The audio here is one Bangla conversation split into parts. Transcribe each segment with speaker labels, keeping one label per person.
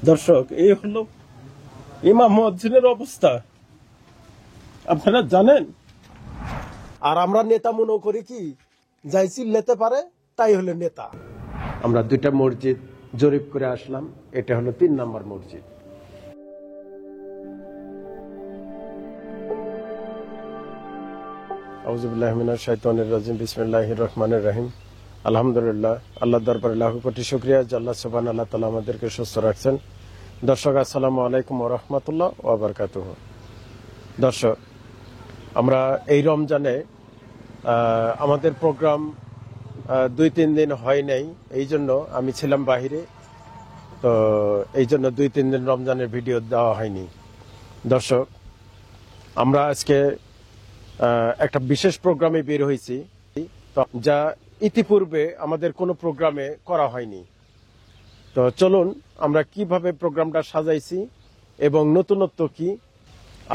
Speaker 1: দর্শক, এই হলো ইমাম মুয়াজ্জিনের অবস্থা, আপনারা জানেন। আর আমরা নেতা মনে করি কি, যাই চিল্লাতে পারে তাই হলো নেতা। আমরা দুইটা মসজিদ জরিপ করে আসলাম, এটা হলো 3 নম্বর মসজিদ। আউযুবিল্লাহি মিনাশ শাইতানির রাজিম, বিসমিল্লাহির রহমানির রহিম। আলহামদুলিল্লাহ, আল্লাহর দরবারে লাখ কোটি শুকরিয়া যে আল্লাহ সুবহানাহু ওয়া তাআলা আমাদেরকে সুস্থ রাখছেন। দর্শক, আসসালামু আলাইকুম ওয়া রাহমাতুল্লাহ ওয়া বারাকাতুহু। দর্শক, আমরা এই রমজানে আমাদের প্রোগ্রাম 2-3 দিন হয় নাই, এই জন্য আমি ছিলাম বাহিরে, তো এই জন্য 2-3 দিন রমজানের ভিডিও দেওয়া হয়নি। দর্শক, আমরা আজকে একটা বিশেষ প্রোগ্রামে বের হয়েছি, যা ইতিপূর্বে আমাদের কোনো প্রোগ্রামে করা হয়নি। তো চলুন আমরা কিভাবে প্রোগ্রামটা সাজাইছি এবং নতুনত্ব কি,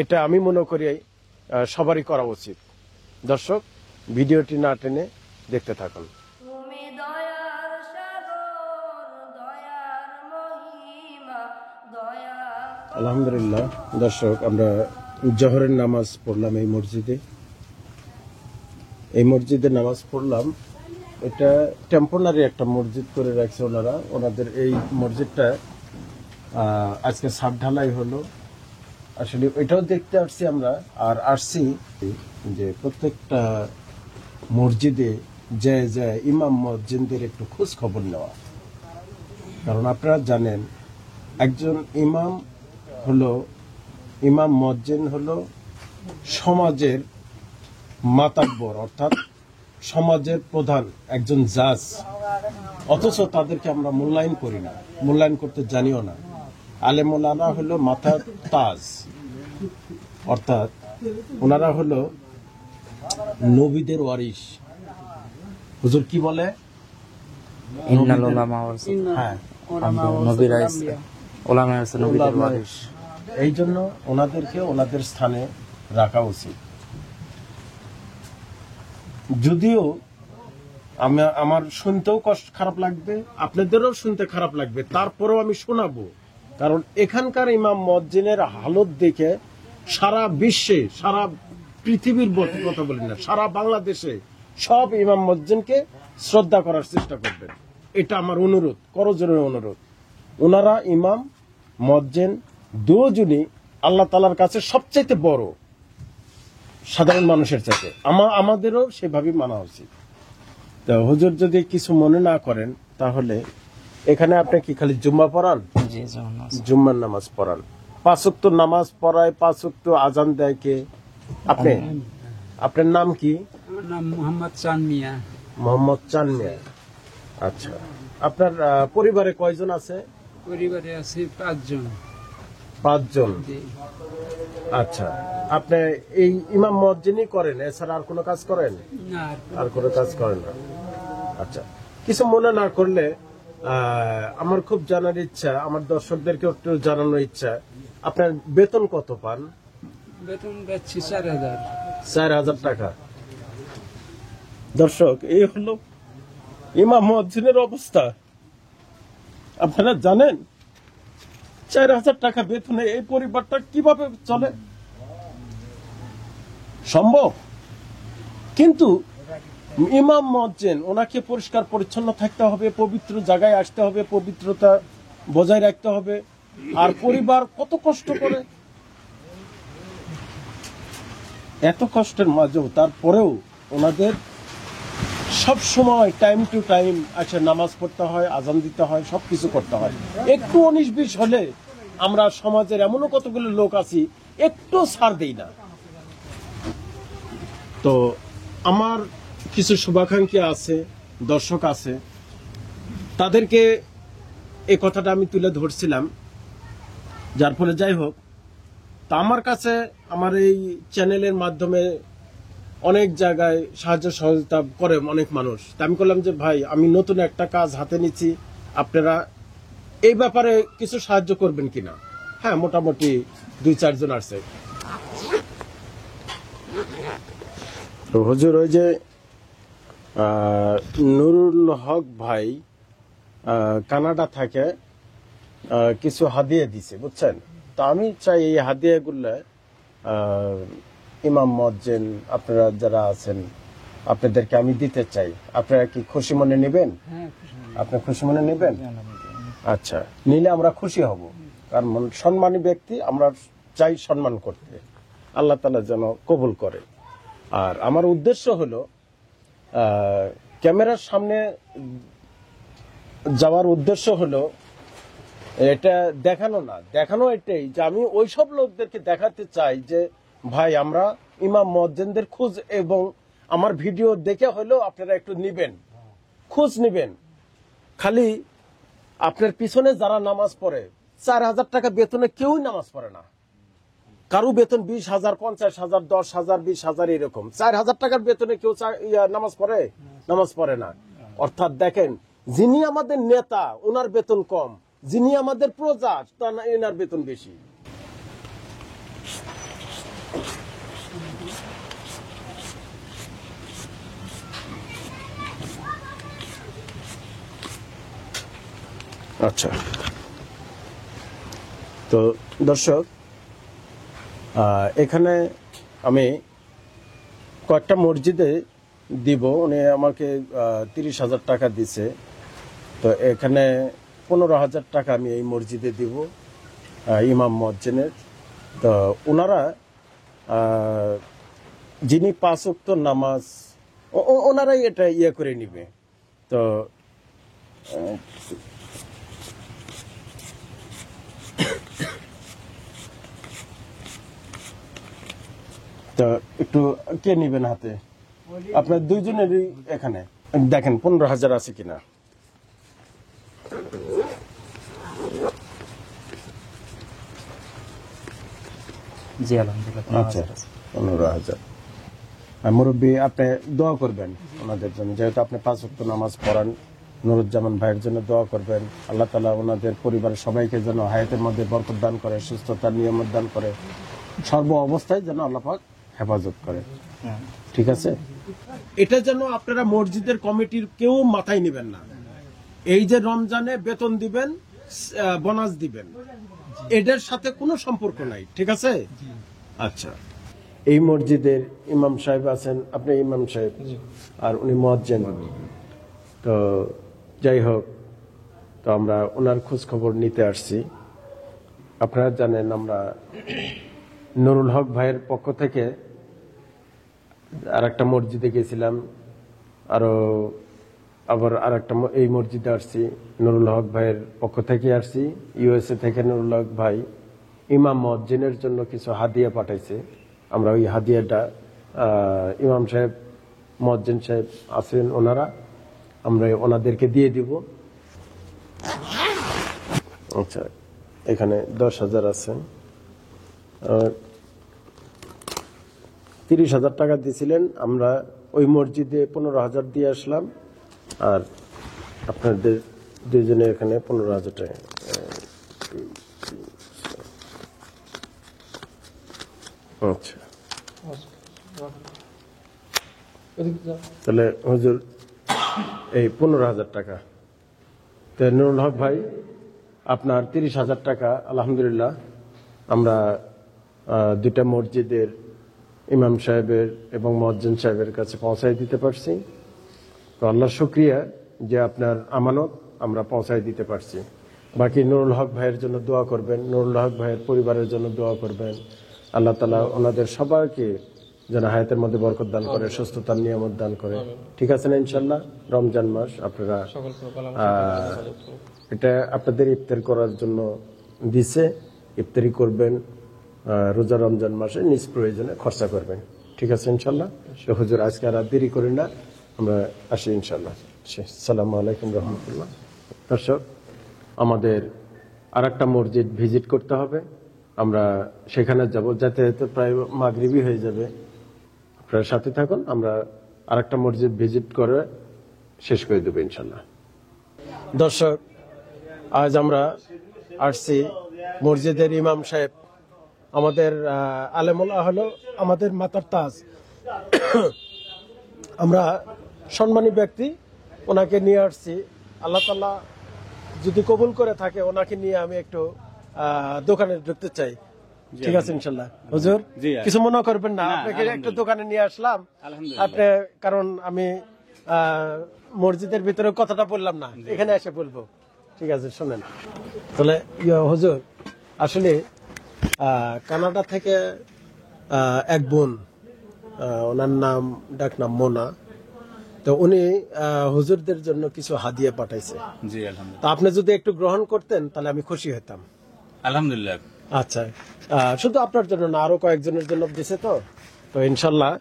Speaker 1: এটা আমি মনে করি সবারই করা উচিত। দর্শক, ভিডিওটি না টেনে দেখতে থাকুন। আলহামদুলিল্লাহ দর্শক, আমরা জোহরের নামাজ পড়লাম এই মসজিদে নামাজ পড়লাম। এটা টেম্পোরারি একটা মসজিদ করে রাখছে ওনারা। ওনাদের এই মসজিদটা আজকে ছাদ ঢালাই হলো। আসলে এটাও দেখতে আসছি আমরা, আর আসছি যে প্রত্যেকটা মসজিদে যে ইমাম মুয়াজ্জিনদের একটু খোঁজ খবর নেওয়া। কারণ আপনারা জানেন, একজন ইমাম মুয়াজ্জিন হলো সমাজের মাতাব্বর, অর্থাৎ সমাজের প্রধান, একজন জাজ। অথচ তাদেরকে আমরা মূল্যায়ন করি না, মূল্যায়ন করতে জানিও না। আলেমুলামা হলো মাথার তাজ, অর্থাৎ ওনারা হলো নবীদের ওয়ারিস। হুজুর কি বলে? এই জন্য ওনাদেরকে ওনাদের স্থানে রাখা উচিত। যদিও আমার শুনতেও খারাপ লাগবে, আপনাদেরও শুনতে খারাপ লাগবে, তারপরেও আমি শোনাবো। কারণ এখানকার ইমাম মুয়াজ্জিনের হালত দেখে সারা বিশ্বে, সারা পৃথিবীর কথা বলি না, সারা বাংলাদেশে সব ইমাম মুয়াজ্জিনকে শ্রদ্ধা করার চেষ্টা করবেন। এটা আমার অনুরোধ, করজোড়ে অনুরোধ। ওনারা ইমাম মুয়াজ্জিন দুজনই আল্লাহ তাআলার কাছে সবচাইতে বড়, সাধারণ মানুষের চাইতে। আমাদেরও সেভাবে মানা উচিত। তো হুজুর যদি কিছু মনে না করেন, তাহলে এখানে আপনি কি খালি জুম্মা পড়ান? জুম্মার নামাজ পড়ান, 5 ওয়াক্ত নামাজ পড়ায়, 5 ওয়াক্ত আজান দেয় কে? আপনি? আপনার নাম কি?
Speaker 2: নাম মোহাম্মদ চান মিয়া।
Speaker 1: মোহাম্মদ চান মিয়া। আচ্ছা, আপনার পরিবারে কয়জন আছে?
Speaker 2: পরিবারে আছে 5 জন।
Speaker 1: 5 জন। আচ্ছা, আপনি এই ইমাম মুয়াজ্জিনই করেন, এছাড়া আর কোনো কাজ করেন?
Speaker 2: না,
Speaker 1: আর কোনো কাজ করেন না। আচ্ছা, কিছু মনে না করলে আমার খুব জানার ইচ্ছা, আমার দর্শকদেরকে একটু জানানোর ইচ্ছা, আপনার বেতন কত পান?
Speaker 2: বেতন পাচ্ছি 4000।
Speaker 1: 4000 টাকা। দর্শক, এই হলো ইমাম মুয়াজ্জিনের অবস্থা, আপনারা জানেন। 4000 টাকা বেতনে এই পরিবারটা কিভাবে চলে সম্ভব? কিন্তু ইমাম মুয়াজ্জিন, ওনাকে পরিষ্কার পরিচ্ছন্ন থাকতে হবে, পবিত্র জায়গায় আসতে হবে, পবিত্রতা বজায় রাখতে হবে। আর পরিবার কত কষ্ট করে, এত কষ্টের মাঝেও তারপরেও ওনাদের সব সময় টাইম টু টাইম আসে নামাজ পড়তে হয়, আজান দিতে হয়, সবকিছু করতে হয়। একটু 19-20 হলে আমরা সমাজের এমনও কতগুলো লোক আছি, একটু ছাড় দেই না। তো আমার কিছু শুভাকাঙ্ক্ষী আছে, দর্শক আছে, তাদেরকে এই কথাটা আমি তুলে ধরছিলাম, যার ফলে যাই হোক, তা আমার কাছে আমার এই চ্যানেলের মাধ্যমে অনেক জায়গায় সাহায্য সহযোগিতা করে অনেক মানুষ। তা আমি বললাম যে ভাই, আমি নতুন একটা কাজ হাতে নিচ্ছি, আপনারা এই ব্যাপারে কিছু সাহায্য করবেন কিনা? হ্যাঁ, মোটামুটি 2-4 জন আসছে। তো হুজুর, ওই যে নুরুল হক ভাই কানাডা থাকে, কিছু হাদিয়া দিছে, বুঝছেন? তো আমি চাই এই হাদিয়াগুলো ইমাম মুয়াজ্জিন আপনারা যারা আছেন আপনাদেরকে আমি দিতে চাই। আপনারা কি খুশি মনে নেবেন?
Speaker 2: হ্যাঁ,
Speaker 1: আপনি খুশি মনে নেবেন? আচ্ছা, নিলে আমরা খুশি হব, কারণ সম্মানী ব্যক্তি আমরা চাই সম্মান করতে, আল্লাহ তাআলা যেন কবুল করে। আর আমার উদ্দেশ্য হলো ক্যামেরার সামনে যাওয়ার উদ্দেশ্য হলো এটা দেখানো না, দেখানো এটাই যে আমি ওইসব লোকদেরকে দেখাতে চাই যে ভাই আমরা ইমাম মুয়াজ্জিনদের খোঁজ, এবং আমার ভিডিও দেখে হলেও আপনারা একটু নিবেন, খোঁজ নিবেন। খালি আপনার পিছনে যারা নামাজ পড়ে 4,000 টাকা বেতনে কেউই নামাজ পড়ে না, কারো বেতন 20,000, 50,000, 10,000, 20,000 এরকম। 4,000 টাকার বেতনে কেউ নামাজ পড়ে? নামাজ পড়ে না। অর্থাৎ দেখেন, যিনি আমাদের নেতা ওনার বেতন কম, যিনি আমাদের প্রজা এনার বেতন বেশি। আচ্ছা, তো দর্শক এখানে আমি কয়েকটা মসজিদে দিব, উনি আমাকে 30,000 টাকা দিছে। তো এখানে 15,000 টাকা আমি এই মসজিদে দিব ইমাম মুয়াজ্জিনের। তো ওনারা যিনি 5 ওয়াক্ত নামাজ ওনারাই এটা ইয়ে করে নিবে। তো একটু কে নিবেন হাতে? আপনার দুইজনেরই এখানে দেখেন 15,000 আছে কিনা।
Speaker 3: জি আলহামদুলিল্লাহ।
Speaker 1: আচ্ছা, 15,000। মুরব্বী আপনি দোয়া করবেন ওনাদের জন্য, যেহেতু আপনি 5 ওয়াক্ত নামাজ পড়ান। নুরুজ্জামান ভাইয়ের জন্য দোয়া করবেন, আল্লাহ তাআলা ওনাদের পরিবারের সবাইকে যেন হায়াতের মধ্যে বরকত দান করে, সুস্থতার নিয়ামত দান করে, সর্ব অবস্থায় যেন আল্লাহ পাক হেফাজত করে। ঠিক আছে? এটা যেন আপনারা মসজিদের কমিটির কেউ মাথায় নেবেন না। এই যে রমজানে বেতন দিবেন, বোনাস দিবেন, এটার সাথে কোনো সম্পর্ক নাই। ঠিক আছে? আচ্ছা, এই মসজিদের ইমাম সাহেব আছেন, আপনি ইমাম সাহেব, আর উনি মুয়াজ্জিন। তো যাই হোক, তো আমরা ওনার খোঁজ খবর নিতে আসছি। আপনারা জানেন আমরা নুরুল হক ভাইয়ের পক্ষ থেকে আরেকটা মসজিদে গেছিলাম, আবার আরেকটা এই মসজিদে আসছি। নুরুল হক ভাইয়ের পক্ষ থেকে আসছি, ইউএসএ থেকে নুরুল হক ভাই ইমাম মুয়াজ্জিনের জন্য কিছু হাদিয়া পাঠাইছে। আমরা ওই হাদিয়াটা ইমাম সাহেব, মুয়াজ্জিন সাহেব আছেন ওনারা, আমরা ওনাদেরকে দিয়ে দিব। আচ্ছা, এখানে 10,000 আছে, 30,000 টাকা দিয়েছিলেন, আমরা ওই মসজিদে 15,000 দিয়ে আসলাম, আর আপনাদের দুইজনে এখানে 15,000 টাকা। আচ্ছা, তাহলে হুজুর এই 15,000 টাকা। তো নুরুল হক ভাই আপনার 30,000 টাকা আলহামদুলিল্লাহ আমরা দুইটা মসজিদের ইমাম সাহেবের এবং মুয়াজ্জিন সাহেবের কাছে পৌঁছায় দিতে পারছি। তো আল্লাহর শুকরিয়া যে আপনার আমানত আমরা পৌঁছায় দিতে পারছি। বাকি নুরুল হক ভাইয়ের জন্য দোয়া করবেন, নুরুল হক ভাইয়ের পরিবারের জন্য দোয়া করবেন। আল্লাহ তাআলা ওনাদের সবাইকে যেন হায়াতের মধ্যে বরকত দান করে, সুস্থতার নিয়ামত দান করে। ঠিক আছে না? ইনশাল্লাহ রমজান মাস আপনারা এটা আপনাদের ইফতার করার জন্য দিছে, ইফতারি করবেন রোজা রমজান মাসে, নিজ প্রয়োজনে খরচা করবেন। ঠিক আছে ইনশাল্লাহ? তো হুজুর আজকে আর দেরি করি না, আমরা আসি ইনশাল্লাহ। আসসালামু আলাইকুম রহমতুল্লাহ। দর্শক, আমাদের আরেকটা মসজিদ ভিজিট করতে হবে, আমরা সেখানে যাব, যাতে প্রায় মাগরিবই হয়ে যাবে। আপনারা সাথে থাকুন, আমরা আরেকটা মসজিদ ভিজিট করে শেষ করে দেবো ইনশাল্লাহ। দর্শক, আজ আমরা আসছি মসজিদের ইমাম সাহেব, আমাদের আলেমুল্লাহ হলো আমাদের মাথার তাজ। আমরা সম্মানী ব্যক্তি, ওনাকে নিয়ে আসছি। আল্লাহ তাআলা যদি কবুল করে থাকে ওনাকে নিয়ে আমি একটু দোকানে ঢুকতে চাই। ঠিক আছে ইনশাল্লাহ হুজুর,
Speaker 4: জি,
Speaker 1: কিছু মনে করবেন না,
Speaker 4: না,
Speaker 1: আপনাকে একটু
Speaker 4: আলহামদুলিল্লাহ।
Speaker 1: দোকানে নিয়ে আসলাম।
Speaker 4: আলহামদুলিল্লাহ।
Speaker 1: আপনি কারণ আমি মসজিদের ভিতরে কথাটা বললাম না, এখানে এসে বলবো। ঠিক আছে শোনেন তাহলে হুজুর, আসলে কানাডা থেকে এক বোন, ওনার নাম ডাক নাম মোনা, তো উনি হুজুরদের জন্য কিছু হাদিয়া পাঠাইছে।
Speaker 4: জি আলহামদুলিল্লাহ।
Speaker 1: তো আপনি যদি একটু গ্রহণ করতেন তাহলে আমি খুশি হতাম।
Speaker 4: আলহামদুলিল্লাহ।
Speaker 1: আচ্ছা, শুধু আপনার জন্য না, আরো কয়েকজনের জন্য দিছে। তো ইনশাল্লাহ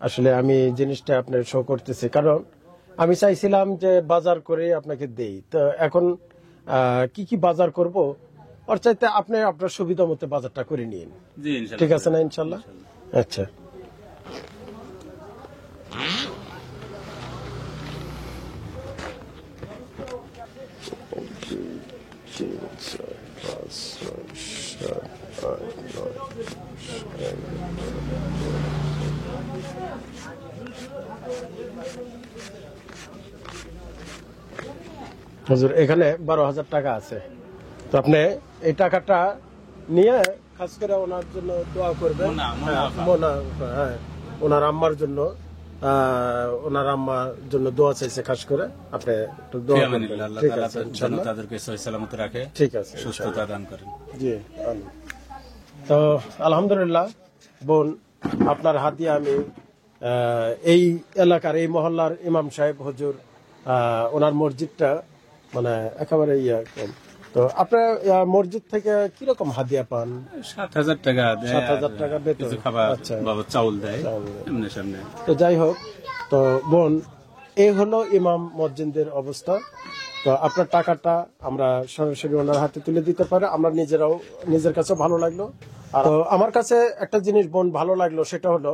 Speaker 1: আসলে আমি জিনিসটা আপনার শো করতেছি, কারণ আমি চাইছিলাম যে বাজার করে আপনাকে দেই। তো এখন কি কি বাজার করব, ওর চাইতে আপনি আপনার সুবিধা মতো বাজারটা করে নিন।
Speaker 4: জি ইনশাআল্লাহ।
Speaker 1: ঠিক আছে না ইনশাল্লাহ? আচ্ছা, হুজুর এখানে 12,000 টাকা আছে। তো আপনি এই টাকাটা নিয়ে খাস করে ওনার জন্য দোয়া করবেন। হ্যাঁ, ওনার আম্মার জন্য, ওনার আম্মার জন্য দোয়া চাইছে খাস করে, আপনি একটু দোয়া করবেন।
Speaker 4: আলহামদুলিল্লাহ। আল্লাহ
Speaker 1: ঠিক
Speaker 4: তাআলা
Speaker 1: আছে
Speaker 4: যেন
Speaker 1: ইনশাআল্লাহ।
Speaker 4: তাদেরকে সহি সালামত রাখে,
Speaker 1: ঠিক আছে
Speaker 4: সুস্থতা দান করেন।
Speaker 1: জি আমিন। তো আলহামদুলিল্লাহ বোন, আপনার হাতিয়া আমি এই এলাকার এই মহল্লার ইমাম সাহেব হুজুর, ওনার মসজিদটা মানে একেবারে কম। তো আপনার মসজিদ থেকে কিরকম হাদিয়া পান?
Speaker 4: 7,000 টাকা দেয়,
Speaker 1: 7,000 টাকা বেতন।
Speaker 4: কিছু খাবার
Speaker 1: আচ্ছা।
Speaker 4: বাবা চাউল দেয়
Speaker 1: চাউল দেয়।
Speaker 4: এমনি সামনে।
Speaker 1: তো যাই হোক, তো বোন এই হলো ইমাম মসজিদের অবস্থা। তো আপনার টাকাটা আমরা সরাসরি ওনার হাতে তুলে দিতে পারে, আমরা নিজেরাও নিজের কাছে ভালো লাগলো। আর তো আমার কাছে একটা জিনিস বোন ভালো লাগলো, সেটা হলো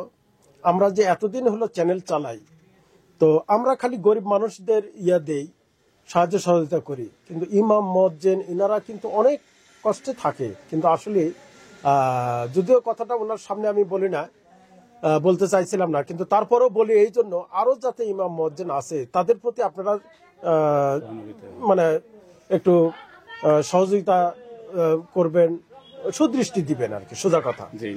Speaker 1: আমরা যে এতদিন হলো চ্যানেল চালাই, তো আমরা খালি গরিব মানুষদের দেই, সাহায্য সহযোগিতা করি, কিন্তু ইমাম মজ্জেন ইনারা কিন্তু অনেক কষ্টে থাকে। কিন্তু আসলে যদিও কথাটা ওনার সামনে আমি বলি না, বলতে চাইছিলাম না, কিন্তু তারপরেও বলি এই জন্য, আরো যাতে ইমাম মজ্জেন আছে তাদের প্রতি আপনারা মানে একটু সহযোগিতা করবেন, সুদৃষ্টি দিবেন আর কি, সোজা কথা।
Speaker 4: জি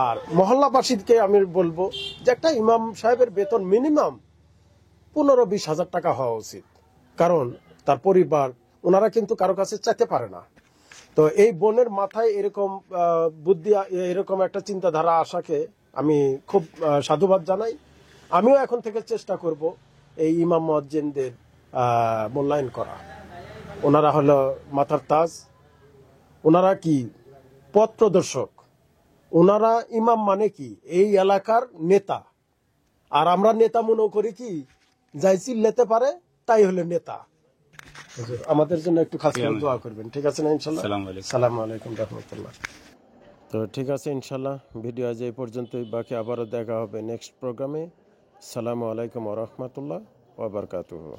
Speaker 1: আর মহল্লাবাসীকে আমি বলবো যে একটা ইমাম সাহেবের বেতন মিনিমাম 15-20 হাজার টাকা হওয়া উচিত, কারণ তার পরিবার ওনারা কিন্তু কারো কাছে চাইতে পারে না। তো এই বোনের মাথায় এরকম বুদ্ধি, এরকম একটা চিন্তাধারা আসাকে আমি খুব সাধুবাদ জানাই। আমিও এখন থেকে চেষ্টা করব এই ইমাম মুয়াজ্জিনদের মূল্যায়ন করা। ওনারা হলো মাথার তাজ, ওনারা কি পথ প্রদর্শক, ওনারা ইমাম মানে কি এই এলাকার নেতা। আর আমরা নেতা মনে করি কি যাই চিল্লাতে পারে তাই হলো নেতা। আমাদের জন্য একটু খাস করে দোয়া করবেন, ঠিক আছে না ইনশাল্লাহ? আসসালামু আলাইকুম রাহমাতুল্লাহ। তো ঠিক আছে ইনশাল্লাহ, ভিডিও আজ এই পর্যন্তই, বাকি আবারও দেখা হবে নেক্সট প্রোগ্রামে। আসসালামু আলাইকুম ওয়া রাহমাতুল্লাহ ওয়া বারাকাতুহু।